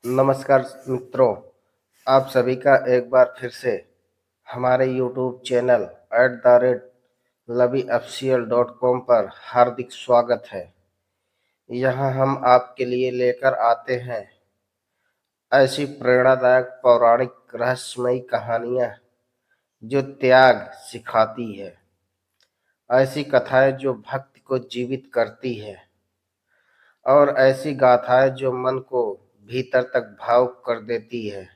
नमस्कार मित्रों, आप सभी का एक बार फिर से हमारे यूट्यूब चैनल @LaviOfficial.com पर हार्दिक स्वागत है। यहाँ हम आपके लिए लेकर आते हैं ऐसी प्रेरणादायक पौराणिक रहस्यमयी कहानियाँ जो त्याग सिखाती है, ऐसी कथाएं जो भक्ति को जीवित करती है और ऐसी गाथाएं जो मन को भीतर तक भावुक कर देती है।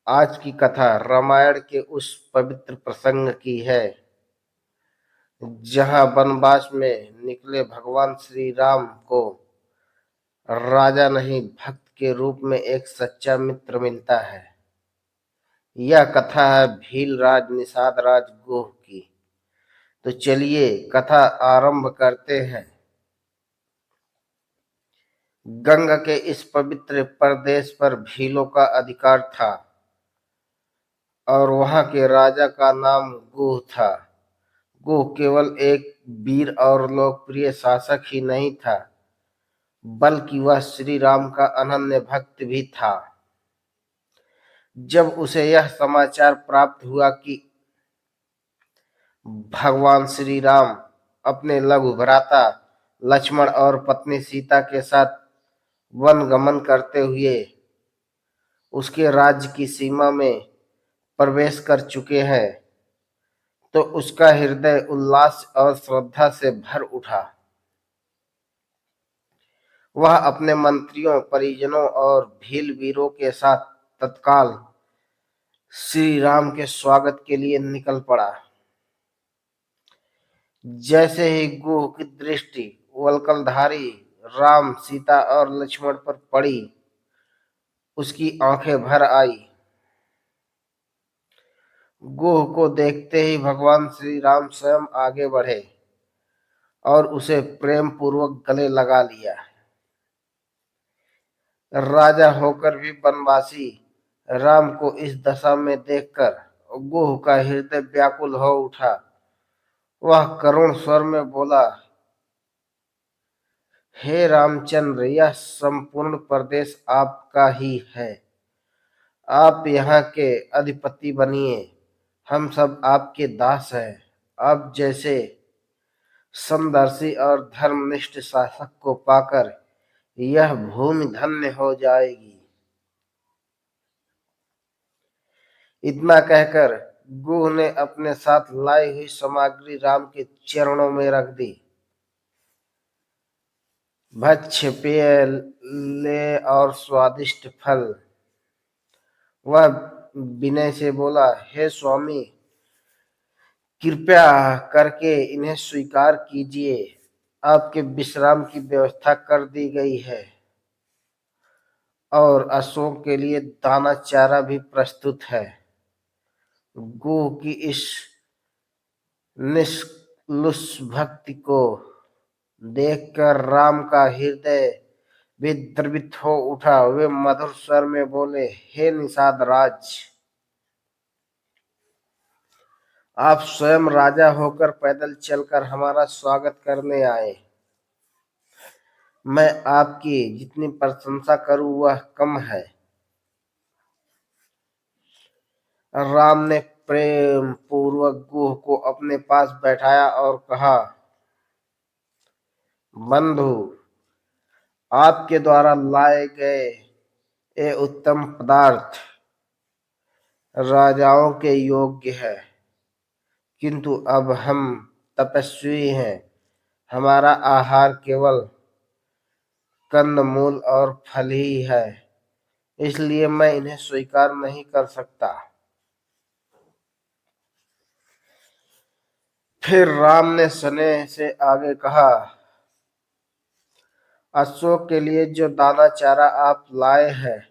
आज की कथा रामायण के उस पवित्र प्रसंग की है जहां वनवास में निकले भगवान श्री राम को राजा नहीं भक्त के रूप में एक सच्चा मित्र मिलता है। यह कथा है भील राज निषाद राज गुह की। तो चलिए कथा आरंभ करते हैं। गंगा के इस पवित्र प्रदेश पर भीलों का अधिकार था और वहां के राजा का नाम गुह था। गुह केवल एक वीर और लोकप्रिय शासक ही नहीं था, बल्कि वह श्री राम का अनन्य भक्त भी था। जब उसे यह समाचार प्राप्त हुआ कि भगवान श्री राम अपने लघु भ्राता लक्ष्मण और पत्नी सीता के साथ वन गमन करते हुए उसके राज्य की सीमा में प्रवेश कर चुके हैं, तो उसका हृदय उल्लास और श्रद्धा से भर उठा। वह अपने मंत्रियों, परिजनों और भील वीरों के साथ तत्काल श्री राम के स्वागत के लिए निकल पड़ा। जैसे ही गुह की दृष्टि वल्कलधारी राम, सीता और लक्ष्मण पर पड़ी, उसकी आंखें भर आई। गुह को देखते ही भगवान श्री राम स्वयं आगे बढ़े और उसे प्रेम पूर्वक गले लगा लिया। राजा होकर भी वनवासी राम को इस दशा में देखकर गुह का हृदय व्याकुल हो उठा। वह करुण स्वर में बोला, हे रामचंद्र, यह संपूर्ण प्रदेश आपका ही है। आप यहाँ के अधिपति बनिए, हम सब आपके दास हैं। आप जैसे समदर्शी और धर्मनिष्ठ शासक को पाकर यह भूमि धन्य हो जाएगी। इतना कहकर गुह ने अपने साथ लाई हुई सामग्री राम के चरणों में रख दी। भक्ष्य, पेय ले और स्वादिष्ट फल। वह विनय से बोला, हे स्वामी, कृपया करके इन्हें स्वीकार कीजिए। आपके विश्राम की व्यवस्था कर दी गई है और अशोक के लिए दाना चारा भी प्रस्तुत है। गुह की इस निष्कलुष भक्ति को देखकर राम का हृदय भी द्रवित हो उठा। वे मधुर स्वर में बोले, हे निषाद राज, आप स्वयं राजा होकर पैदल चलकर हमारा स्वागत करने आए। मैं आपकी जितनी प्रशंसा करूं वह कम है। राम ने प्रेम पूर्वक गुह को अपने पास बैठाया और कहा, बंधु, आपके द्वारा लाए गए ये उत्तम पदार्थ राजाओं के योग्य है, किंतु अब हम तपस्वी हैं। हमारा आहार केवल कंदमूल और फल ही है, इसलिए मैं इन्हें स्वीकार नहीं कर सकता। फिर राम ने स्नेह से आगे कहा, अशोक के लिए जो दाना चारा आप लाए हैं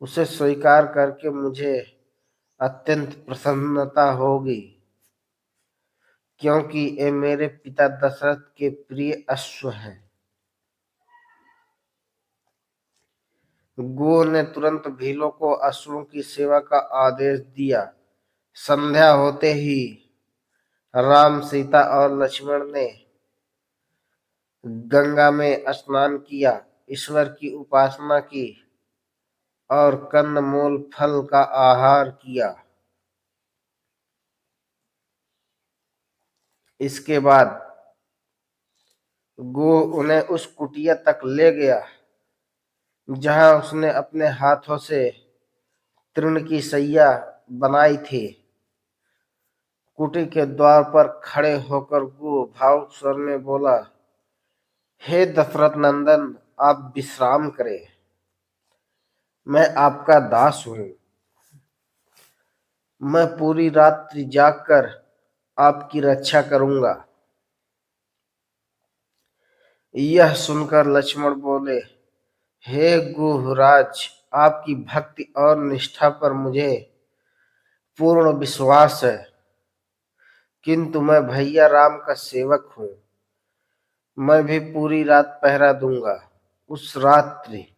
उसे स्वीकार करके मुझे अत्यंत प्रसन्नता होगी, क्योंकि ये मेरे पिता दशरथ के प्रिय अश्व हैं। गुह ने तुरंत भीलों को अश्वों की सेवा का आदेश दिया। संध्या होते ही राम, सीता और लक्ष्मण ने गंगा में स्नान किया ईश्वर की उपासना की और कंदमूल फल का आहार किया। इसके बाद गो उन्हें उस कुटिया तक ले गया जहां उसने अपने हाथों से तृण की सैया बनाई थी। कुटी के द्वार पर खड़े होकर गो भावुक स्वर में बोला, हे दशरथ नंदन, आप विश्राम करें, मैं आपका दास हूं। मैं पूरी रात्रि जागकर आपकी रक्षा करूंगा। यह सुनकर लक्ष्मण बोले, हे गुहराज, आपकी भक्ति और निष्ठा पर मुझे पूर्ण विश्वास है, किंतु मैं भैया राम का सेवक हूं। मैं भी पूरी रात पहरा दूंगा। उस रात्रि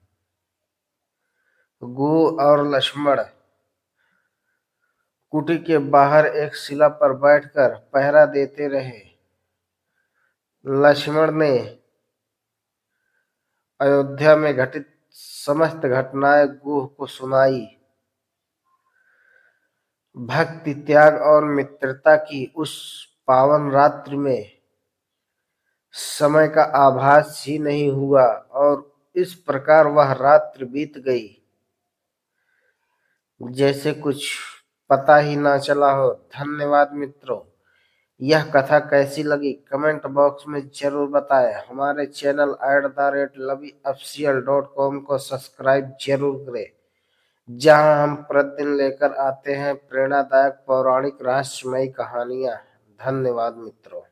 गो और लक्ष्मण कुटी के बाहर एक शिला पर बैठकर पहरा देते रहे। लक्ष्मण ने अयोध्या में घटित समस्त घटनाएं गुह को सुनाई। भक्ति, त्याग और मित्रता की उस पावन रात्रि में समय का आभास ही नहीं हुआ और इस प्रकार वह रात्रि बीत गई जैसे कुछ पता ही ना चला हो। धन्यवाद मित्रों। यह कथा कैसी लगी कमेंट बॉक्स में जरूर बताएं। हमारे चैनल @lovyofficial.com को सब्सक्राइब जरूर करें, जहां हम प्रतिदिन लेकर आते हैं प्रेरणादायक पौराणिक रहस्यमयी कहानियां। धन्यवाद मित्रों।